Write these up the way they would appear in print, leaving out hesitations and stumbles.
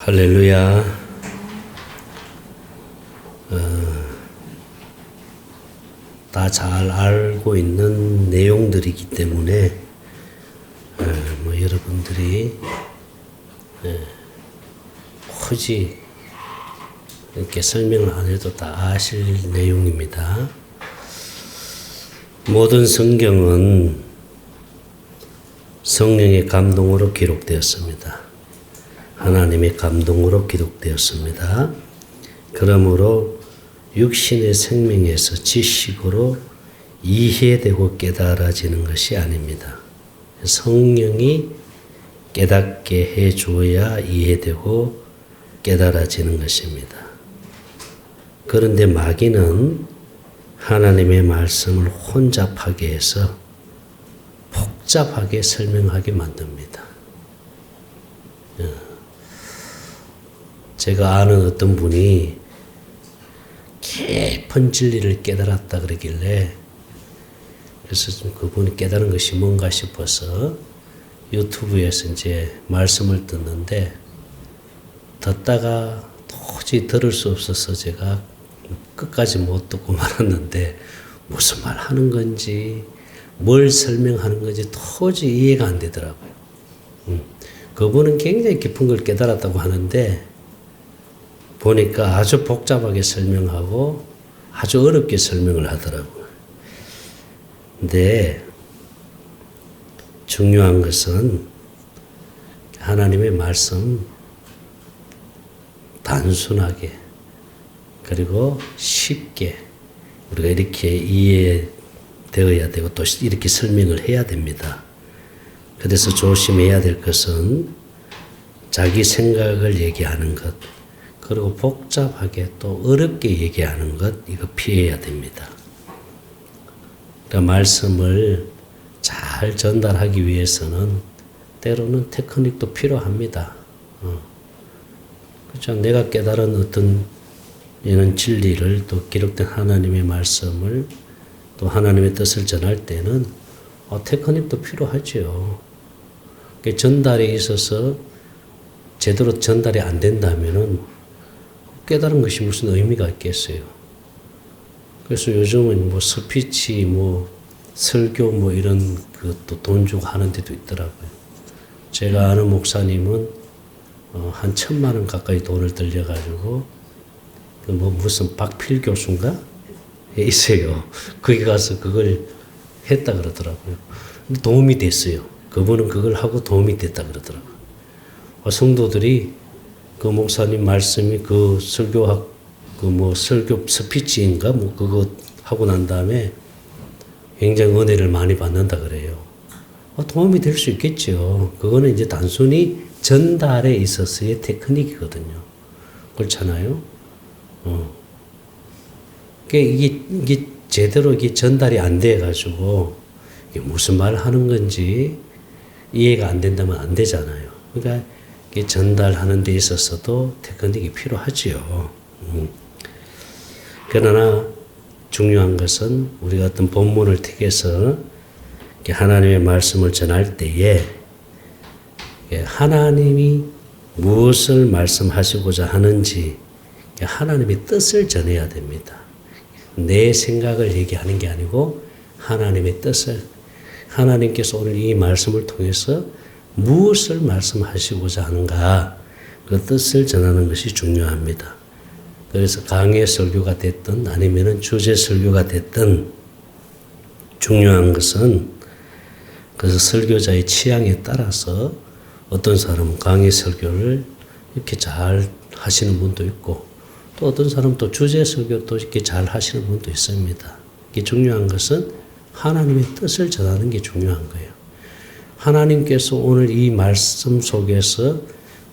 할렐루야. 다 잘 알고 있는 내용들이기 때문에 여러분들이 굳이 이렇게 설명을 안 해도 다 아실 내용입니다. 모든 성경은 성령의 감동으로 기록되었습니다. 하나님의 감동으로 기록되었습니다. 그러므로 육신의 생명에서 지식으로 이해되고 깨달아지는 것이 아닙니다. 성령이 깨닫게 해줘야 이해되고 깨달아지는 것입니다. 그런데 마귀는 하나님의 말씀을 혼잡하게 해서 복잡하게 설명하게 만듭니다. 제가 아는 어떤 분이 깊은 진리를 깨달았다 그러길래 그래서 좀 그분이 깨달은 것이 뭔가 싶어서 유튜브에서 이제 말씀을 듣는데 듣다가 도저히 들을 수 없어서 제가 끝까지 못 듣고 말았는데 무슨 말 하는 건지 뭘 설명하는 건지 도저히 이해가 안 되더라고요. 그분은 굉장히 깊은 걸 깨달았다고 하는데 보니까 아주 복잡하게 설명하고 아주 어렵게 설명을 하더라고요. 근데 중요한 것은 하나님의 말씀 단순하게 그리고 쉽게 우리가 이렇게 이해되어야 되고 또 이렇게 설명을 해야 됩니다. 그래서 조심해야 될 것은 자기 생각을 얘기하는 것 그리고 복잡하게 또 어렵게 얘기하는 것 이거 피해야 됩니다. 그러니까 말씀을 잘 전달하기 위해서는 때로는 테크닉도 필요합니다. 그렇죠. 내가 깨달은 어떤 이런 진리를 또 기록된 하나님의 말씀을 또 하나님의 뜻을 전할 때는 테크닉도 필요하죠. 전달에 있어서 제대로 전달이 안 된다면은 깨달은 것이 무슨 의미가 있겠어요. 그래서 요즘은 뭐 스피치, 설교 이런 것도 돈 주고 하는 데도 있더라고요. 제가 아는 목사님은 한 1,000만 원 가까이 돈을 들여가지고 무슨 박필 교수인가? 있어요. 거기 가서 그걸 했다 그러더라고요. 근데 도움이 됐어요. 그분은 그걸 하고 도움이 됐다 그러더라고요. 성도들이 그 목사님 말씀이 그 설교학 설교 스피치인가 그거 하고 난 다음에 굉장히 은혜를 많이 받는다 그래요. 도움이 될 수 있겠죠. 그거는 이제 단순히 전달에 있어서의 테크닉이거든요. 그렇잖아요. 이게 제대로 이게 전달이 안 돼 가지고 이게 무슨 말을 하는 건지 이해가 안 된다면 안 되잖아요. 그러니까 이게 전달하는 데 있어서도 테크닉이 필요하지요. 그러나 중요한 것은 우리가 어떤 본문을 택해서 하나님의 말씀을 전할 때에 하나님이 무엇을 말씀하시고자 하는지 하나님의 뜻을 전해야 됩니다. 내 생각을 얘기하는 게 아니고 하나님의 뜻을 하나님께서 오늘 이 말씀을 통해서 무엇을 말씀하시고자 하는가 그 뜻을 전하는 것이 중요합니다. 그래서 강의 설교가 됐든 아니면 주제 설교가 됐든 중요한 것은 그래서 설교자의 취향에 따라서 어떤 사람은 강의 설교를 이렇게 잘 하시는 분도 있고 또 어떤 사람은 또 주제 설교도 이렇게 잘 하시는 분도 있습니다. 이게 중요한 것은 하나님의 뜻을 전하는 게 중요한 거예요. 하나님께서 오늘 이 말씀 속에서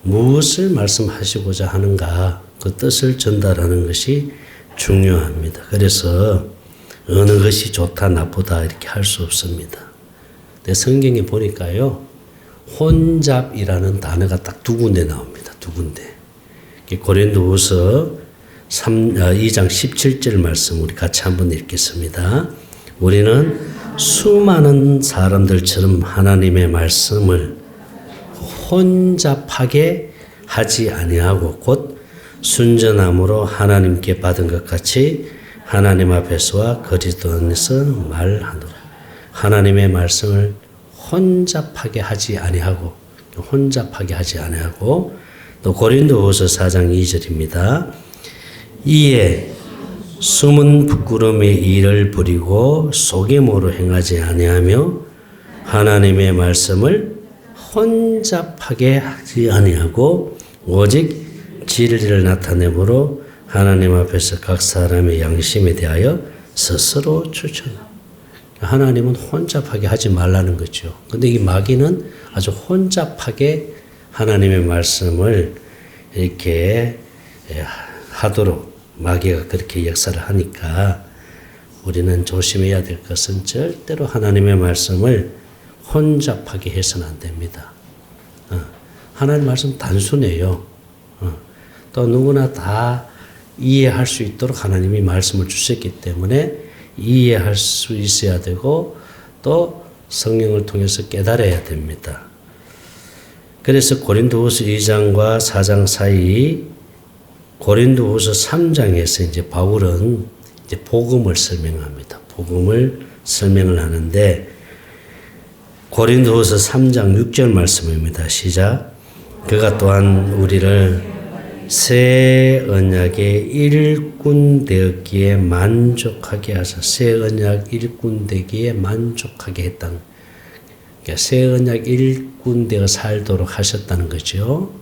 무엇을 말씀하시고자 하는가 그 뜻을 전달하는 것이 중요합니다. 그래서 어느 것이 좋다 나쁘다 이렇게 할 수 없습니다. 근데 성경에 보니까요 혼잡이라는 단어가 딱 2군데 나옵니다. 2군데. 고린도후서 2장 17절 말씀 우리 같이 한번 읽겠습니다. 우리는 수많은 사람들처럼 하나님의 말씀을 혼잡하게 하지 아니하고 곧 순전함으로 하나님께 받은 것 같이 하나님 앞에서와 그리스도 안에서 말하노라. 하나님의 말씀을 혼잡하게 하지 아니하고 또 고린도후서 4장 2절입니다. 이에 숨은 부끄러움의 일을 부리고 속임으로 행하지 아니하며 하나님의 말씀을 혼잡하게 하지 아니하고 오직 진리를 나타내므로 하나님 앞에서 각 사람의 양심에 대하여 스스로 추천합니다. 하나님은 혼잡하게 하지 말라는 거죠. 근데 이 마귀는 아주 혼잡하게 하나님의 말씀을 이렇게 하도록 마귀가 그렇게 역사를 하니까 우리는 조심해야 될 것은 절대로 하나님의 말씀을 혼잡하게 해서는 안 됩니다. 하나님 말씀 단순해요. 또 누구나 다 이해할 수 있도록 하나님이 말씀을 주셨기 때문에 이해할 수 있어야 되고 또 성령을 통해서 깨달아야 됩니다. 그래서 고린도후서 2장과 4장 사이 고린도후서 3장에서 이제 바울은 이제 복음을 설명합니다. 복음을 설명을 하는데 고린도후서 3장 6절 말씀입니다. 시작. 그가 또한 우리를 새 언약의 일꾼 되었기에 만족하게 하사 새 언약 일꾼 되기에 만족하게 했다는 그러니까 새 언약 일꾼 되어 살도록 하셨다는 거죠.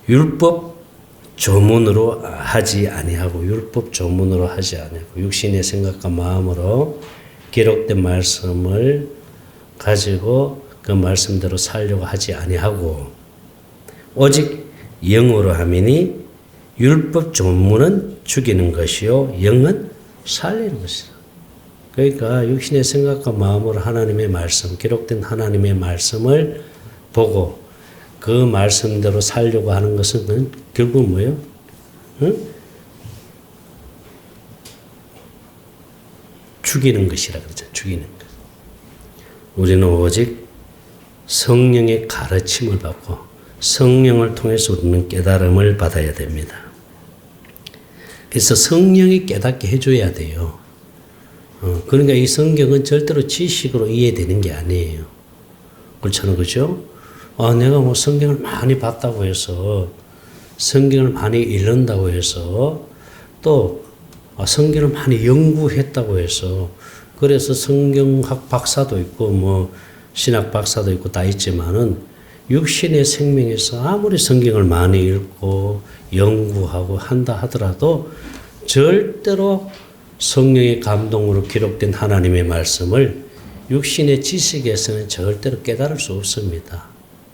율법 조문으로 하지 아니하고 육신의 생각과 마음으로 기록된 말씀을 가지고 그 말씀대로 살려고 하지 아니하고 오직 영으로 하미니 율법 조문은 죽이는 것이요 영은 살리는 것이다. 그러니까 육신의 생각과 마음으로 하나님의 말씀, 기록된 하나님의 말씀을 보고 그 말씀대로 살려고 하는 것은 결국 뭐예요? 죽이는 것이라 그러죠. 죽이는 것. 우리는 오직 성령의 가르침을 받고 성령을 통해서 우리는 깨달음을 받아야 됩니다. 그래서 성령이 깨닫게 해줘야 돼요. 그러니까 이 성경은 절대로 지식으로 이해되는 게 아니에요. 그렇잖아요. 그죠? 내가 뭐 성경을 많이 봤다고 해서 성경을 많이 읽는다고 해서 또 성경을 많이 연구했다고 해서 그래서 성경학 박사도 있고 뭐 신학 박사도 있고 다 있지만은 육신의 생명에서 아무리 성경을 많이 읽고 연구하고 한다 하더라도 절대로 성령의 감동으로 기록된 하나님의 말씀을 육신의 지식에서는 절대로 깨달을 수 없습니다.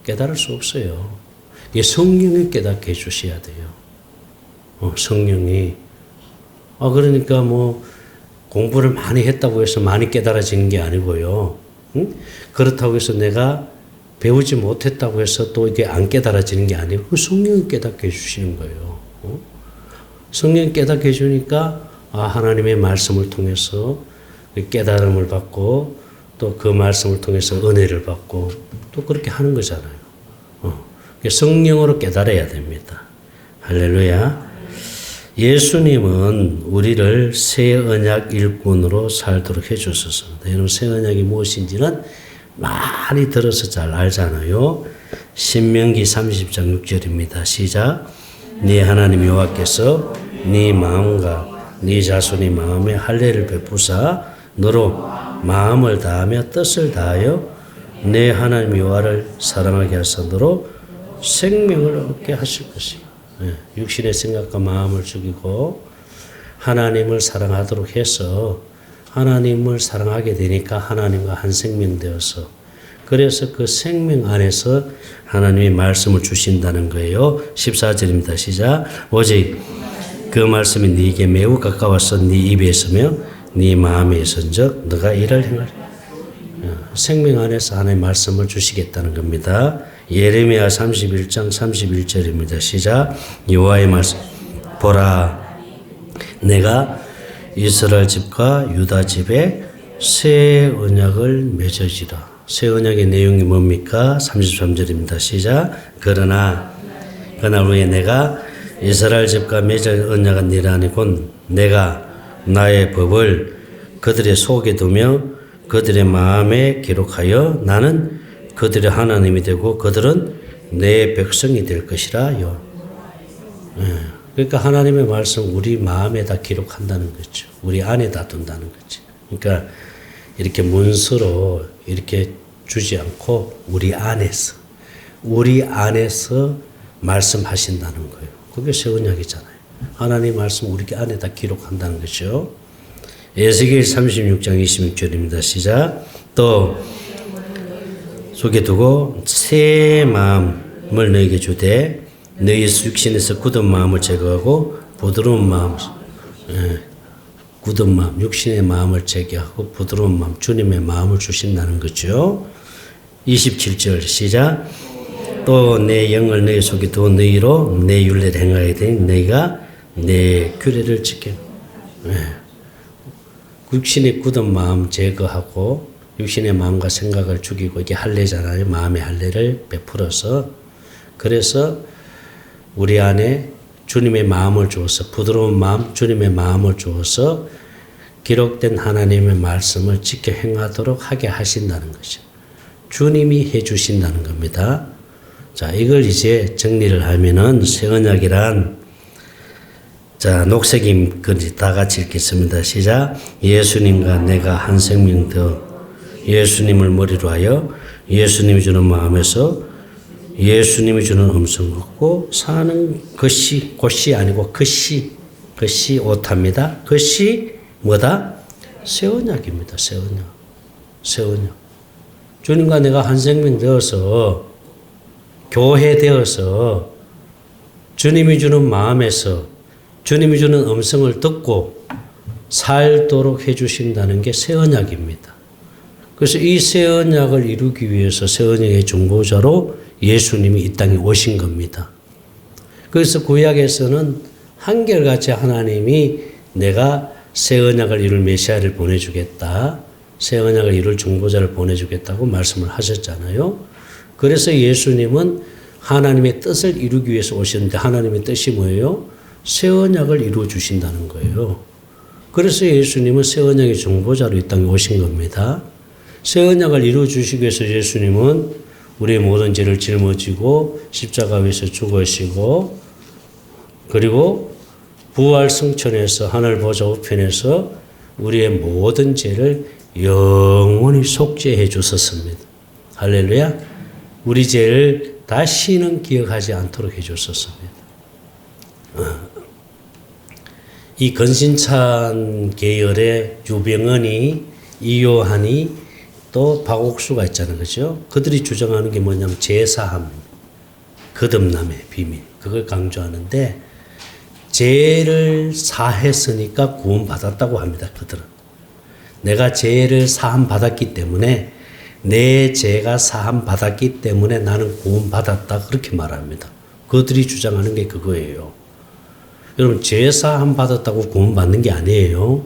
깨달을 수 없어요. 이 성령이 깨닫게 해주셔야 돼요. 성령이. 그러니까 뭐 공부를 많이 했다고 해서 많이 깨달아지는 게 아니고요. 그렇다고 해서 내가 배우지 못했다고 해서 또 이게 안 깨달아지는 게 아니고 그 성령이 깨닫게 해주시는 거예요. 성령이 깨닫게 해주니까 하나님의 말씀을 통해서 깨달음을 받고 또 그 말씀을 통해서 은혜를 받고 또 그렇게 하는 거잖아요. 성령으로 깨달아야 됩니다. 할렐루야. 예수님은 우리를 새 언약 일꾼으로 살도록 해주셨습니다. 여러분 새 언약이 무엇인지는 많이 들어서 잘 알잖아요. 신명기 30장 6절입니다. 시작. 네 하나님 여호와께서 네 마음과 네 자손의 마음에 할례를 베푸사 너로 마음을 다하며 뜻을 다하여 내 하나님 여호와를 사랑하게 하사 너로 생명을 얻게 하실 것이다. 육신의 생각과 마음을 죽이고 하나님을 사랑하도록 해서 하나님을 사랑하게 되니까 하나님과 한 생명 되어서 그래서 그 생명 안에서 하나님의 말씀을 주신다는 거예요. 14절입니다. 시작. 오직 그 말씀이 네게 매우 가까워서 네 입에 있으며 네 마음에 있은즉 너가 이를 행하리라. 생명 안에서 하나님의 말씀을 주시겠다는 겁니다. 예레미야 31장 31절입니다. 시작. 여호와의 말씀. 보라, 내가 이스라엘 집과 유다 집에 새 언약을 맺어지라. 새 언약의 내용이 뭡니까? 33절입니다. 시작. 그러나 그날 후에 내가 이스라엘 집과 맺을 언약은 이라 아니군 내가 나의 법을 그들의 속에 두며 그들의 마음에 기록하여 나는 그들의 하나님이 되고 그들은 내 백성이 될 것이라요. 그러니까 하나님의 말씀 우리 마음에다 기록한다는 거죠. 우리 안에다 둔다는 거죠. 그러니까 이렇게 문서로 이렇게 주지 않고 우리 안에서 말씀하신다는 거예요. 그게 새 언약이잖아요. 하나님 말씀 우리 안에다 기록한다는 거죠. 에스겔 36장 26절입니다. 시작. 또 속에 두고 새 마음을 너에게 주되 너희 육신에서 굳은 마음을 제거하고 부드러운 마음, 굳은 마음, 육신의 마음을 제거하고 부드러운 마음, 주님의 마음을 주신다는 거죠. 27절 시작. 또 내 영을 너희 속에 두어 너희로 내 율례를 행하게 되니 너희가 내 규례를 지켜. 육신의 굳은 마음 제거하고 육신의 마음과 생각을 죽이고 이게 할례잖아요. 마음의 할례를 베풀어서 그래서 우리 안에 주님의 마음을 주어서 부드러운 마음, 주님의 마음을 주어서 기록된 하나님의 말씀을 지켜 행하도록 하게 하신다는 것이죠. 주님이 해 주신다는 겁니다. 자, 이걸 이제 정리를 하면은 새 언약이란 자, 녹색임 그 다 같이 읽겠습니다. 시작. 예수님과 내가 한 생명 더 예수님을 머리로 하여 예수님이 주는 마음에서 예수님이 주는 음성 듣고 사는 것이 곧이 아니고 것이 오탑니다. 것이 뭐다? 새 언약입니다. 새 언약. 주님과 내가 한 생명 되어서 교회 되어서 주님이 주는 마음에서 주님이 주는 음성을 듣고 살도록 해주신다는 게 새 언약입니다. 그래서 이 새 언약을 이루기 위해서 새 언약의 중보자로 예수님이 이 땅에 오신 겁니다. 그래서 구약에서는 한결같이 하나님이 내가 새 언약을 이룰 메시아를 보내주겠다. 새 언약을 이룰 중보자를 보내주겠다고 말씀을 하셨잖아요. 그래서 예수님은 하나님의 뜻을 이루기 위해서 오셨는데 하나님의 뜻이 뭐예요? 새 언약을 이루어 주신다는 거예요. 그래서 예수님은 새 언약의 중보자로 이 땅에 오신 겁니다. 새 언약을 이루어 주시기 위해서 예수님은 우리의 모든 죄를 짊어지고 십자가 위에서 죽으시고 그리고 부활 승천해서 하늘 보좌 우편에서 우리의 모든 죄를 영원히 속죄해 주셨습니다. 할렐루야. 우리 죄를 다시는 기억하지 않도록 해 주셨습니다. 이 건신찬 계열의 유병언이 이요한이 또 박옥수가 있잖아요. 그죠? 그들이 주장하는 게 뭐냐면 제사함, 거듭남의 비밀. 그걸 강조하는데 죄를 사했으니까 구원받았다고 합니다. 그들은. 내가 죄를 사함받았기 때문에 내 죄가 사함받았기 때문에 나는 구원받았다. 그렇게 말합니다. 그들이 주장하는 게 그거예요. 여러분 죄 사함 받았다고 구원받는 게 아니에요.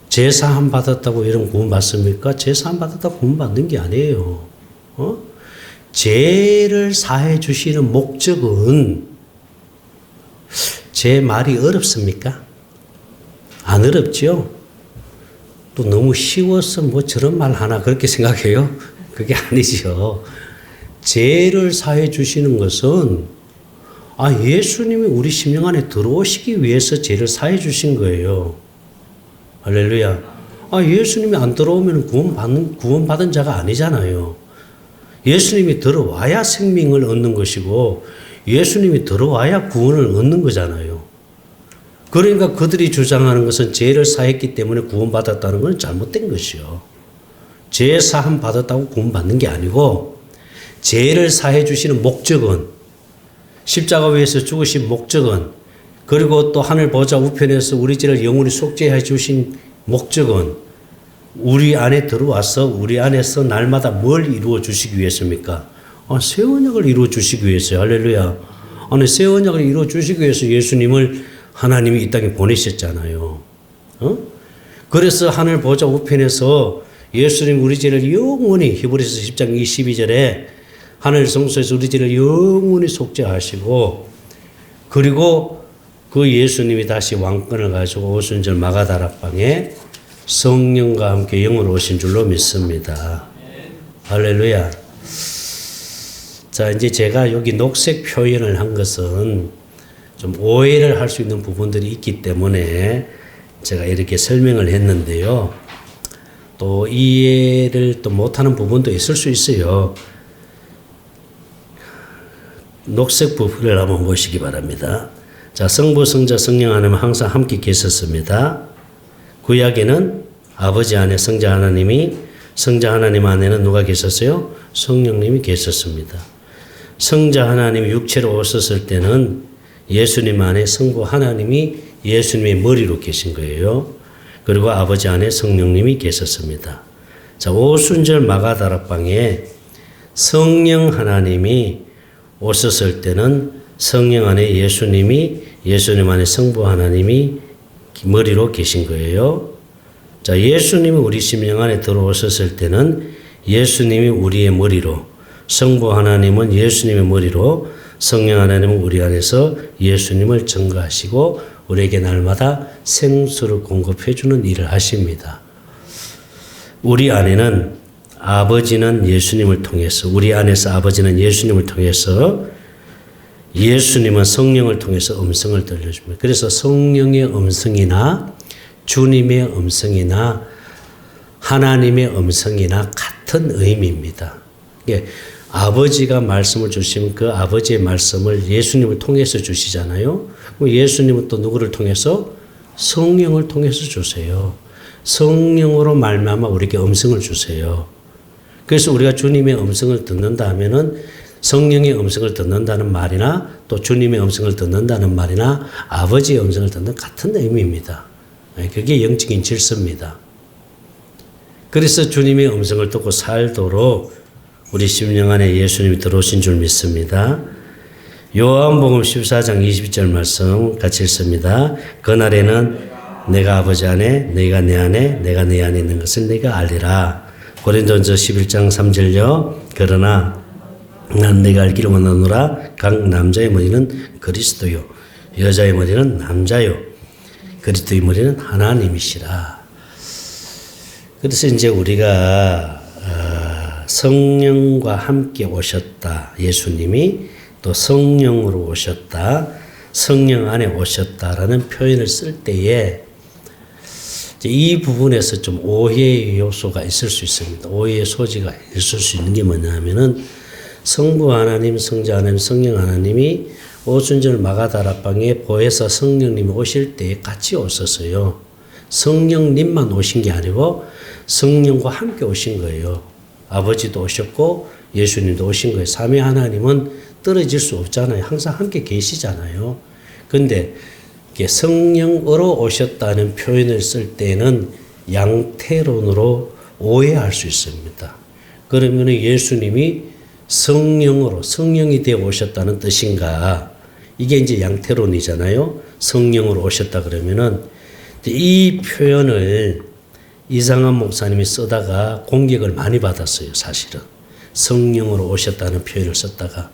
죄 사함 받았다고 여러분 구원받습니까? 죄 사함 받았다고 구원받는 게 아니에요. 죄를 사해 주시는 목적은 제 말이 어렵습니까? 안 어렵죠? 또 너무 쉬워서 뭐 저런 말 하나 그렇게 생각해요? 그게 아니죠. 죄를 사해 주시는 것은 예수님이 우리 심령 안에 들어오시기 위해서 죄를 사해 주신 거예요. 할렐루야. 예수님이 안 들어오면 구원받은 자가 아니잖아요. 예수님이 들어와야 생명을 얻는 것이고 예수님이 들어와야 구원을 얻는 거잖아요. 그러니까 그들이 주장하는 것은 죄를 사했기 때문에 구원받았다는 건 잘못된 것이요. 죄 사함 받았다고 구원받는 게 아니고 죄를 사해 주시는 목적은 십자가 위에서 죽으신 목적은 그리고 또 하늘 보좌 우편에서 우리 죄를 영원히 속죄해 주신 목적은 우리 안에 들어와서 우리 안에서 날마다 뭘 이루어 주시기 위해서입니까? 새 언약을 이루어 주시기 위해서요. 할렐루야. 새 언약을 이루어 주시기 위해서 예수님을 하나님이 이 땅에 보내셨잖아요. 그래서 하늘 보좌 우편에서 예수님 우리 죄를 영원히 히브리서 10장 22절에 하늘 성소에서 우리 죄를 영원히 속죄하시고, 그리고 그 예수님이 다시 왕권을 가지고 오순절 마가다락방에 성령과 함께 영으로 오신 줄로 믿습니다. 할렐루야. 자, 이제 제가 여기 녹색 표현을 한 것은 좀 오해를 할 수 있는 부분들이 있기 때문에 제가 이렇게 설명을 했는데요. 또 이해를 또 못하는 부분도 있을 수 있어요. 녹색 부분을 한번 보시기 바랍니다. 자, 성부, 성자, 성령 하나님은 항상 함께 계셨습니다. 구약에는 아버지 안에 성자 하나님이, 성자 하나님 안에는 누가 계셨어요? 성령님이 계셨습니다. 성자 하나님이 육체로 오셨을 때는 예수님 안에 성부 하나님이 예수님의 머리로 계신 거예요. 그리고 아버지 안에 성령님이 계셨습니다. 자, 오순절 마가다락방에 성령 하나님이 오셨을 때는 성령 안에 예수님이, 예수님 안에 성부 하나님이 머리로 계신 거예요. 자, 예수님이 우리 심령 안에 들어오셨을 때는 예수님이 우리의 머리로, 성부 하나님은 예수님의 머리로, 성령 하나님은 우리 안에서 예수님을 증거하시고 우리에게 날마다 생수를 공급해 주는 일을 하십니다. 우리 안에는 아버지는 예수님을 통해서, 우리 안에서 아버지는 예수님을 통해서, 예수님은 성령을 통해서 음성을 들려줍니다. 그래서 성령의 음성이나 주님의 음성이나 하나님의 음성이나 같은 의미입니다. 아버지가 말씀을 주시면 그 아버지의 말씀을 예수님을 통해서 주시잖아요. 그럼 예수님은 또 누구를 통해서? 성령을 통해서 주세요. 성령으로 말미암아 우리에게 음성을 주세요. 그래서 우리가 주님의 음성을 듣는다 하면은 성령의 음성을 듣는다는 말이나 또 주님의 음성을 듣는다는 말이나 아버지의 음성을 듣는 같은 의미입니다. 그게 영적인 질서입니다. 그래서 주님의 음성을 듣고 살도록 우리 심령 안에 예수님이 들어오신 줄 믿습니다. 요한복음 14장 20절 말씀 같이 읽습니다. 그날에는 내가 아버지 안에, 너희가 내 안에, 내가 네 안에 있는 것을 네가 알리라. 고린도전서 11장 3절요. 그러나 난 네가 알기를 원하노라. 각 남자의 머리는 그리스도요, 여자의 머리는 남자요, 그리스도의 머리는 하나님이시라. 그래서 이제 우리가 성령과 함께 오셨다, 예수님이 또 성령으로 오셨다, 성령 안에 오셨다라는 표현을 쓸 때에 이 부분에서 좀 오해의 요소가 있을 수 있습니다. 오해의 소지가 있을 수 있는 게 뭐냐 하면은 성부 하나님, 성자 하나님, 성령 하나님이 오순절 마가다락방에 보혜사 성령님이 오실 때 같이 오셨어요. 성령님만 오신 게 아니고 성령과 함께 오신 거예요. 아버지도 오셨고 예수님도 오신 거예요. 삼위 하나님은 떨어질 수 없잖아요. 항상 함께 계시잖아요. 근데 성령으로 오셨다는 표현을 쓸 때는 양태론으로 오해할 수 있습니다. 그러면 예수님이 성령으로, 성령이 되어 오셨다는 뜻인가? 이게 이제 양태론이잖아요. 성령으로 오셨다 그러면은 이 표현을 이상한 목사님이 쓰다가 공격을 많이 받았어요, 사실은. 성령으로 오셨다는 표현을 썼다가.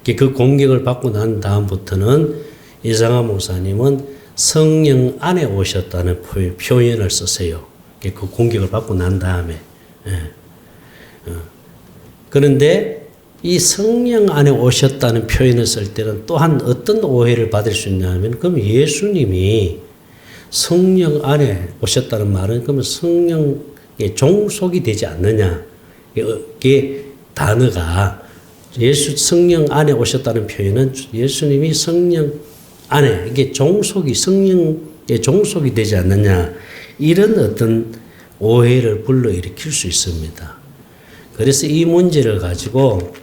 그 공격을 받고 난 다음부터는 이상한 목사님은 성령 안에 오셨다는 표현을 쓰세요. 그 공격을 받고 난 다음에. 그런데 이 성령 안에 오셨다는 표현을 쓸 때는 또한 어떤 오해를 받을 수 있냐면, 그럼 예수님이 성령 안에 오셨다는 말은 그러면 성령의 종속이 되지 않느냐. 이게 단어가 성령 안에 오셨다는 표현은 예수님이 성령 안에 이게 종속이, 성령의 종속이 되지 않느냐. 이런 어떤 오해를 불러일으킬 수 있습니다. 그래서 이 문제를 가지고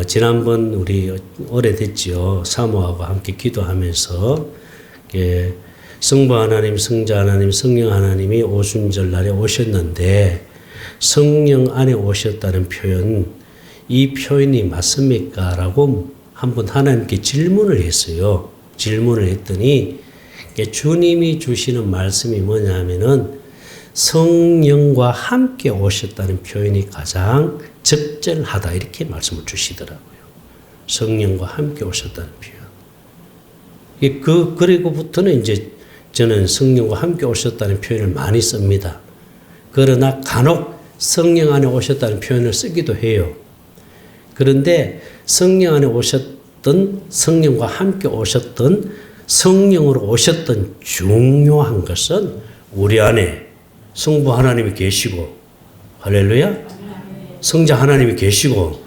지난번 우리 오래됐지요. 사모하고 함께 기도하면서 성부 하나님, 성자 하나님, 성령 하나님이 오순절 날에 오셨는데 성령 안에 오셨다는 표현, 이 표현이 맞습니까? 라고 한번 하나님께 질문을 했어요. 질문을 했더니 주님이 주시는 말씀이 뭐냐 하면은 성령과 함께 오셨다는 표현이 가장 적절하다 이렇게 말씀을 주시더라고요. 성령과 함께 오셨다는 표현. 그리고부터는 이제 저는 성령과 함께 오셨다는 표현을 많이 씁니다. 그러나 간혹 성령 안에 오셨다는 표현을 쓰기도 해요. 그런데 성령 안에 오셨던, 성령과 함께 오셨던, 성령으로 오셨던 중요한 것은 우리 안에 성부 하나님이 계시고, 할렐루야? 성자 하나님이 계시고,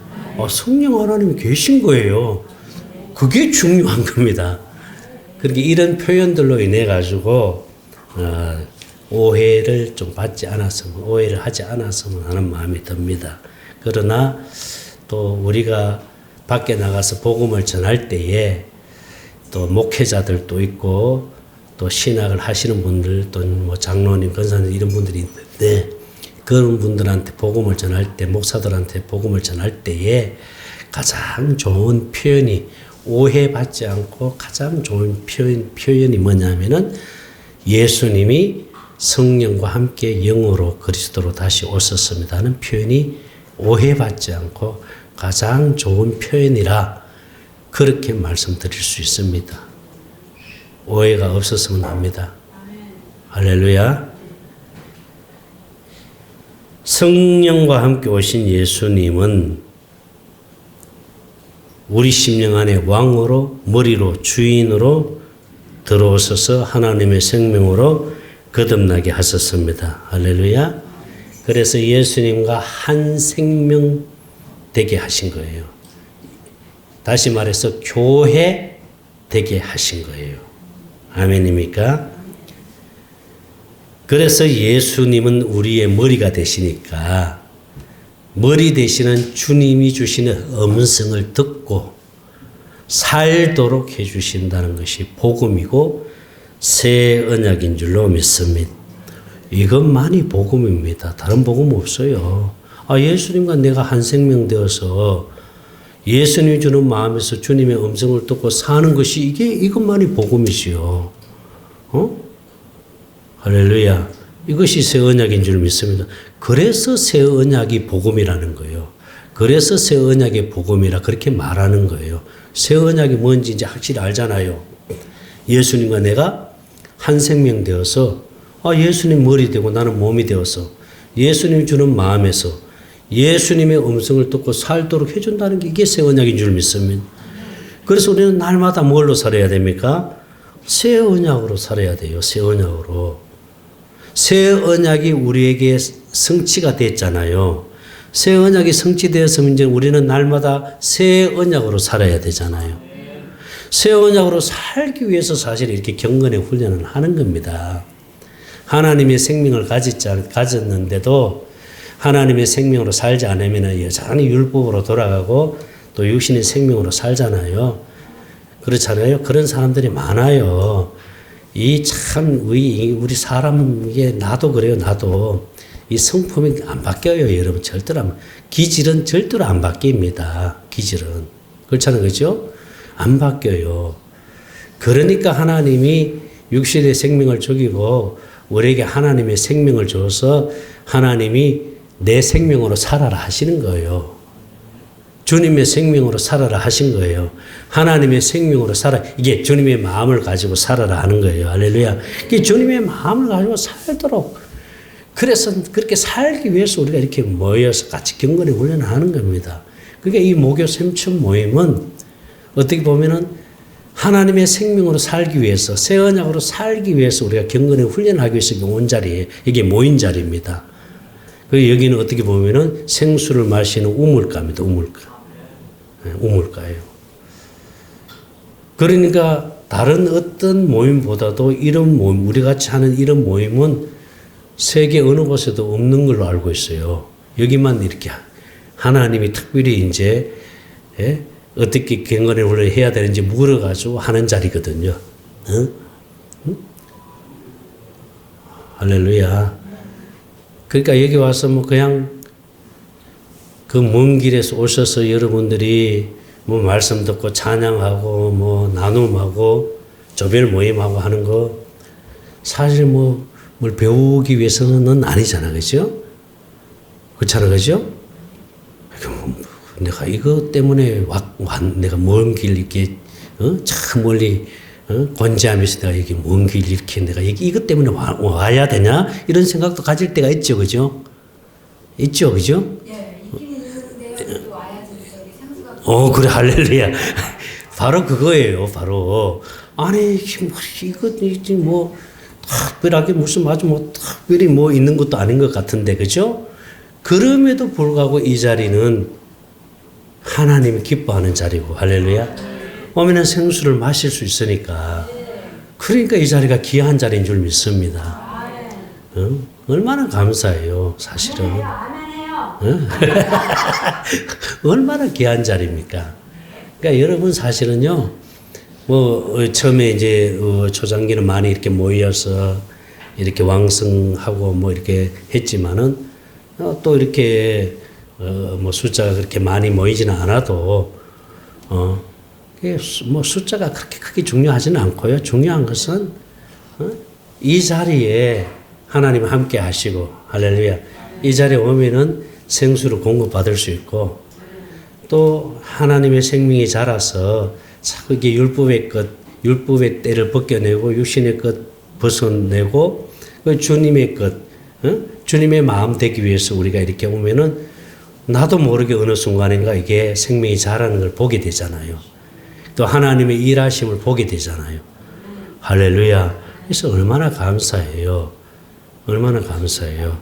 성령 하나님이 계신 거예요. 그게 중요한 겁니다. 그렇게 이런 표현들로 인해 가지고 오해를 좀 받지 않았으면, 오해를 하지 않았으면 하는 마음이 듭니다. 그러나 또 우리가 밖에 나가서 복음을 전할 때에 또 목회자들도 있고 또 신학을 하시는 분들 또 뭐 장로님, 권사님 이런 분들이 있는데 그런 분들한테 복음을 전할 때, 목사들한테 복음을 전할 때에 가장 좋은 표현이, 오해받지 않고 가장 좋은 표현이 뭐냐면은 예수님이 성령과 함께 영으로 그리스도로 다시 오셨습니다 하는 표현이 오해받지 않고 가장 좋은 표현이라 그렇게 말씀드릴 수 있습니다. 오해가 없었으면 합니다. 할렐루야. 성령과 함께 오신 예수님은 우리 심령 안에 왕으로, 머리로, 주인으로 들어오셔서 하나님의 생명으로 거듭나게 하셨습니다. 할렐루야. 그래서 예수님과 한 생명 되게 하신 거예요. 다시 말해서 교회 되게 하신 거예요. 아멘입니까? 그래서 예수님은 우리의 머리가 되시니까 머리 되시는 주님이 주시는 음성을 듣고 살도록 해주신다는 것이 복음이고 새 언약인 줄로 믿습니다. 이것만이 복음입니다. 다른 복음 없어요. 예수님과 내가 한 생명 되어서 예수님이 주는 마음에서 주님의 음성을 듣고 사는 것이 이것만이 복음이지요. 할렐루야. 이것이 새 언약인 줄 믿습니다. 그래서 새 언약이 복음이라는 거예요. 그래서 새 언약의 복음이라 그렇게 말하는 거예요. 새 언약이 뭔지 이제 확실히 알잖아요. 예수님과 내가 한 생명 되어서 예수님 머리 되고 나는 몸이 되어서 예수님 주는 마음에서 예수님의 음성을 듣고 살도록 해준다는 게 이게 새 언약인 줄 믿습니다. 그래서 우리는 날마다 뭘로 살아야 됩니까? 새 언약으로 살아야 돼요. 새 언약으로. 새 언약이 우리에게 성취가 됐잖아요. 새 언약이 성취되었으면 이제 우리는 날마다 새 언약으로 살아야 되잖아요. 새 언약으로 살기 위해서 사실 이렇게 경건의 훈련을 하는 겁니다. 하나님의 생명을 가졌는데도 하나님의 생명으로 살지 않으면 여전히 율법으로 돌아가고 또 육신의 생명으로 살잖아요. 그렇잖아요. 그런 사람들이 많아요. 우리 사람, 나도 그래요. 나도. 이 성품이 안 바뀌어요. 여러분. 절대로 기질은 절대로 안 바뀝니다. 기질은. 그렇잖아요. 그죠? 안 바뀌어요. 그러니까 하나님이 육신의 생명을 죽이고 우리에게 하나님의 생명을 줘서 하나님이 내 생명으로 살아라 하시는 거예요. 주님의 생명으로 살아라 하신 거예요. 하나님의 생명으로 이게 주님의 마음을 가지고 살아라 하는 거예요. 할렐루야. 이게 주님의 마음을 가지고 살도록. 그래서 그렇게 살기 위해서 우리가 이렇게 모여서 같이 경건의 훈련을 하는 겁니다. 그게 이 목요 sem천 모임은 어떻게 보면은 하나님의 생명으로 살기 위해서, 새 언약으로 살기 위해서 우리가 경건의 훈련하기 위해서 온 자리에 이게 모인 자리입니다. 여기는 어떻게 보면은 생수를 마시는 우물가입니다. 우물가예요. 그러니까 다른 어떤 모임보다도 이런 모임, 우리 같이 하는 이런 모임은 세계 어느 곳에도 없는 걸로 알고 있어요. 여기만 이렇게 하나님이 특별히 이제 어떻게 경건의 훈련을 해야 되는지 물어가지고 하는 자리거든요. 응? 할렐루야. 그러니까 여기 와서 그냥 그 먼 길에서 오셔서 여러분들이 말씀 듣고 찬양하고 나눔하고 조별 모임하고 하는 거 사실 뭘 배우기 위해서는 아니잖아. 그죠? 그렇잖아. 그죠? 내가 이것 때문에 내가 먼 길 이렇게, 참 멀리, 권지하면서 내가 여기 먼 길 이렇게 내가 이것 때문에 와야 되냐? 이런 생각도 가질 때가 있죠. 그죠? 있죠. 그죠? 예, 있긴 있는데 또 와야지 저기 상수가. 그래. 할렐루야. 바로 그거예요. 바로. 아니, 이거, 뭐, 특별하게 무슨 아주 뭐, 특별히 뭐 있는 것도 아닌 것 같은데, 그죠? 그럼에도 불구하고 이 자리는 하나님이 기뻐하는 자리고, 할렐루야. 오면은 생수를 마실 수 있으니까. 그러니까 이 자리가 귀한 자리인 줄 믿습니다. 얼마나 감사해요, 사실은. 얼마나 귀한 자리입니까? 그러니까 여러분 사실은요, 뭐, 처음에 이제, 초장기는 많이 이렇게 모여서 이렇게 왕성하고 뭐 이렇게 했지만은, 또 이렇게, 뭐 숫자가 그렇게 많이 모이지는 않아도, 뭐 숫자가 그렇게 크게 중요하지는 않고요. 중요한 것은, 이 자리에 하나님 함께 하시고, 할렐루야. 이 자리에 오면은 생수를 공급받을 수 있고, 또 하나님의 생명이 자라서 자꾸 이게 율법의 때를 벗겨내고 육신의 것 벗어내고 주님의 것, 주님의 마음 되기 위해서 우리가 이렇게 오면은 나도 모르게 어느 순간인가 이게 생명이 자라는 걸 보게 되잖아요. 또 하나님의 일하심을 보게 되잖아요. 할렐루야. 그래서 얼마나 감사해요. 얼마나 감사해요.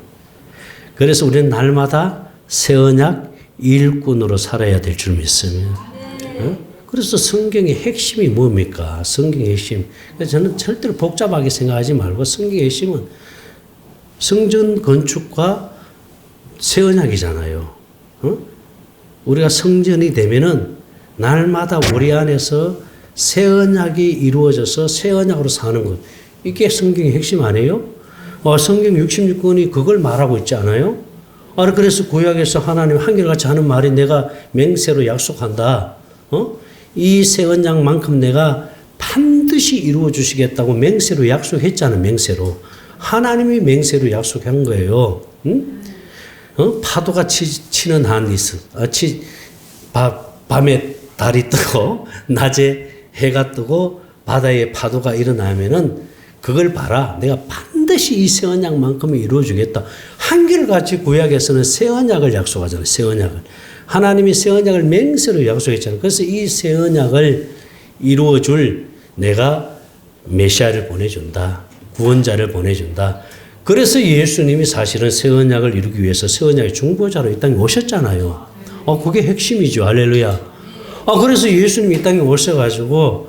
그래서 우리는 날마다 새 언약 일꾼으로 살아야 될 줄 믿습니다. 그래서 성경의 핵심이 뭡니까? 성경의 핵심. 그래서 저는 절대로 복잡하게 생각하지 말고 성경의 핵심은 성전 건축과 새 언약이잖아요. 우리가 성전이 되면은 날마다 우리 안에서 새 언약이 이루어져서 새 언약으로 사는 것. 이게 성경의 핵심 아니에요? 성경 66권이 그걸 말하고 있지 않아요? 그래서 구약에서 하나님 한결같이 하는 말이 내가 맹세로 약속한다. 이 새 언약만큼 내가 반드시 이루어 주시겠다고 맹세로 약속했잖아요. 맹세로. 하나님이 맹세로 약속한 거예요. 응? 파도가 치는 한이 있어. 밤에 달이 뜨고 낮에 해가 뜨고 바다에 파도가 일어나면은 그걸 봐라. 내가 반드시 이 새 언약만큼은 이루어 주겠다. 한결같이 구약에서는 새 언약을 약속하잖아요. 새 언약을. 하나님이 새 언약을 맹세로 약속했잖아요. 그래서 이 새 언약을 이루어 줄 내가 메시아를 보내준다. 구원자를 보내준다. 그래서 예수님이 사실은 새 언약을 이루기 위해서 새 언약의 중보자로 이 땅에 오셨잖아요. 그게 핵심이죠. 할렐루야. 그래서 예수님이 이 땅에 오셔가지고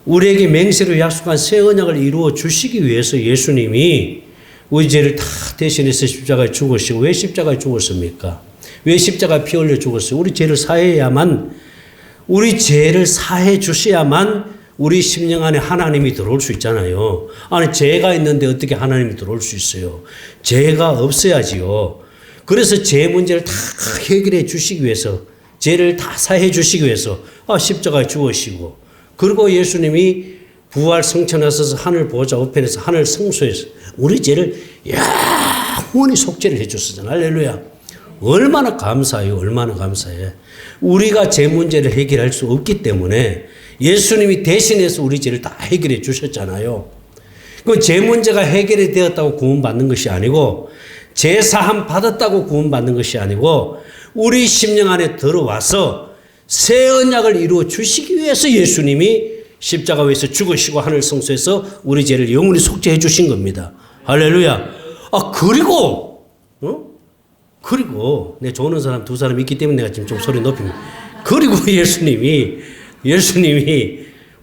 우리에게 맹세로 약속한 새 언약을 이루어 주시기 위해서 예수님이 우리 죄를 다 대신해서 십자가에 죽으시고, 왜 십자가에 죽었습니까? 왜 십자가에 피 흘려 죽었어요? 우리 죄를 사해 주셔야만 우리 심령 안에 하나님이 들어올 수 있잖아요. 아니, 죄가 있는데 어떻게 하나님이 들어올 수 있어요? 죄가 없어야지요. 그래서 죄 문제를 다 해결해 주시기 위해서, 죄를 다 사해 주시기 위해서 십자가에 죽으시고, 그리고 예수님이 부활 성천하셔서 하늘 보좌 우편에서 하늘 성소에서 우리 죄를 영원히 속죄를 해 줬었잖아요. 할렐루야. 얼마나 감사해요. 얼마나 감사해. 우리가 죄 문제를 해결할 수 없기 때문에 예수님이 대신해서 우리 죄를 다 해결해 주셨잖아요. 그 죄 문제가 해결이 되었다고 구원받는 것이 아니고, 죄 사함 받았다고 구원받는 것이 아니고, 우리 심령 안에 들어와서 새 언약을 이루어 주시기 위해서 예수님이 십자가 위에서 죽으시고 하늘 성소에서 우리 죄를 영원히 속죄해 주신 겁니다. 할렐루야. 그리고 내 좋아하는 사람 두 사람 있기 때문에 내가 지금 좀 소리 높입니다. 그리고 예수님이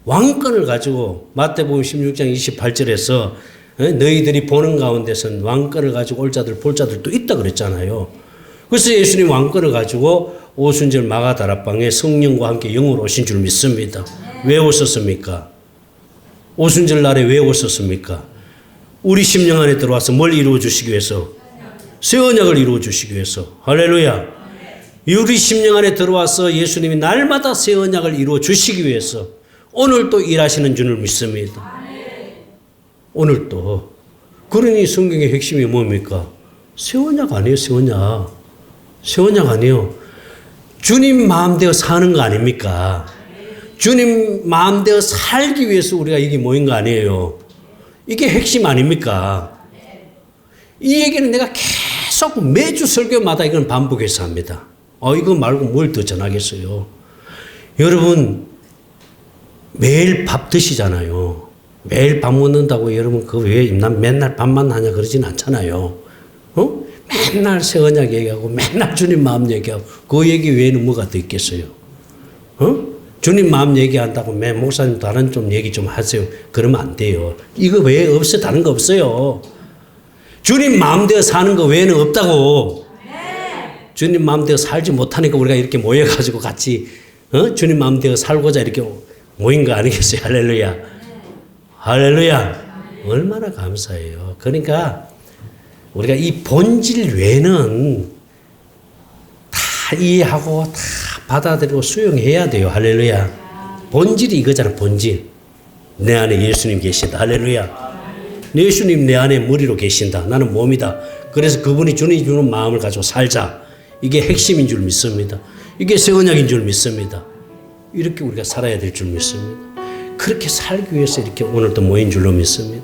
왕권을 가지고 마태복음 16장 28절에서 너희들이 보는 가운데선 왕권을 가지고 올 자들 볼 자들도 있다 그랬잖아요. 그래서 예수님 왕권을 가지고 오순절 마가다락방에 성령과 함께 영으로 오신 줄 믿습니다. 왜 오셨습니까? 오순절 날에 왜 오셨습니까? 우리 심령 안에 들어와서 뭘 이루어 주시기 위해서? 새 언약을 이루어 주시기 위해서. 할렐루야. 우리 심령 안에 들어와서 예수님이 날마다 새 언약을 이루어 주시기 위해서 오늘 또 일하시는 줄을 믿습니다. 오늘 또 그러니 성경의 핵심이 뭡니까? 새 언약 아니에요, 새 언약. 새 언약 아니에요. 주님 마음대로 사는 거 아닙니까? 주님 마음대로 살기 위해서 우리가 이게 모인 거 아니에요. 이게 핵심 아닙니까? 이 얘기는 내가 계속 매주 설교마다 이건 반복해서 합니다. 이거 말고 뭘 더 전하겠어요. 여러분, 매일 밥 드시잖아요. 매일 밥 먹는다고 여러분 그 왜 난 맨날 밥만 하냐 그러진 않잖아요. 맨날 새 언약 얘기하고 맨날 주님 마음 얘기하고 그 얘기 외에는 뭐가 더 있겠어요? 주님 마음 얘기한다고 매 목사님 다른 좀 얘기 좀 하세요. 그러면 안 돼요. 이거 외에 없어요. 다른 거 없어요. 주님 마음대로 사는 거 외에는 없다고. 주님 마음대로 살지 못하니까 우리가 이렇게 모여가지고 같이 주님 마음대로 살고자 이렇게 모인 거 아니겠어요? 할렐루야. 할렐루야. 얼마나 감사해요. 그러니까 우리가 이 본질 외에는 다 이해하고 다 받아들이고 수용해야 돼요. 할렐루야. 본질이 이거잖아. 본질. 내 안에 예수님 계신다. 할렐루야. 예수님 내 안에 머리로 계신다. 나는 몸이다. 그래서 그분이 주님 주는 마음을 가지고 살자. 이게 핵심인 줄 믿습니다. 이게 새 언약인 줄 믿습니다. 이렇게 우리가 살아야 될 줄 믿습니다. 그렇게 살기 위해서 이렇게 오늘도 모인 줄로 믿습니다.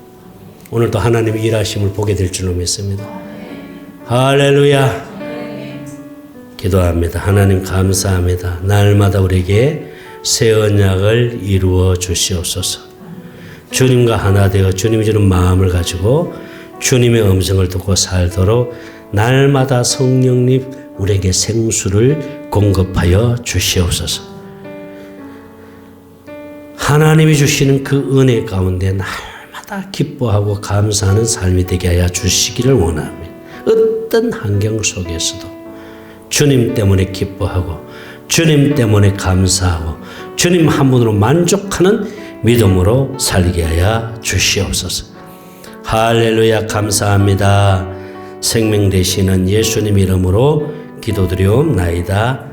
오늘도 하나님의 일하심을 보게 될 줄로 믿습니다. 할렐루야. 기도합니다. 하나님 감사합니다. 날마다 우리에게 새 언약을 이루어 주시옵소서. 주님과 하나 되어 주님이 주는 마음을 가지고 주님의 음성을 듣고 살도록 날마다 성령님 우리에게 생수를 공급하여 주시옵소서. 하나님이 주시는 그 은혜 가운데 날마다 기뻐하고 감사하는 삶이 되게 하여 주시기를 원합니다. 어떤 환경 속에서도 주님 때문에 기뻐하고 주님 때문에 감사하고 주님 한 분으로 만족하는 믿음으로 살게 하여 주시옵소서. 할렐루야. 감사합니다. 생명 되시는 예수님 이름으로 기도드리옵나이다.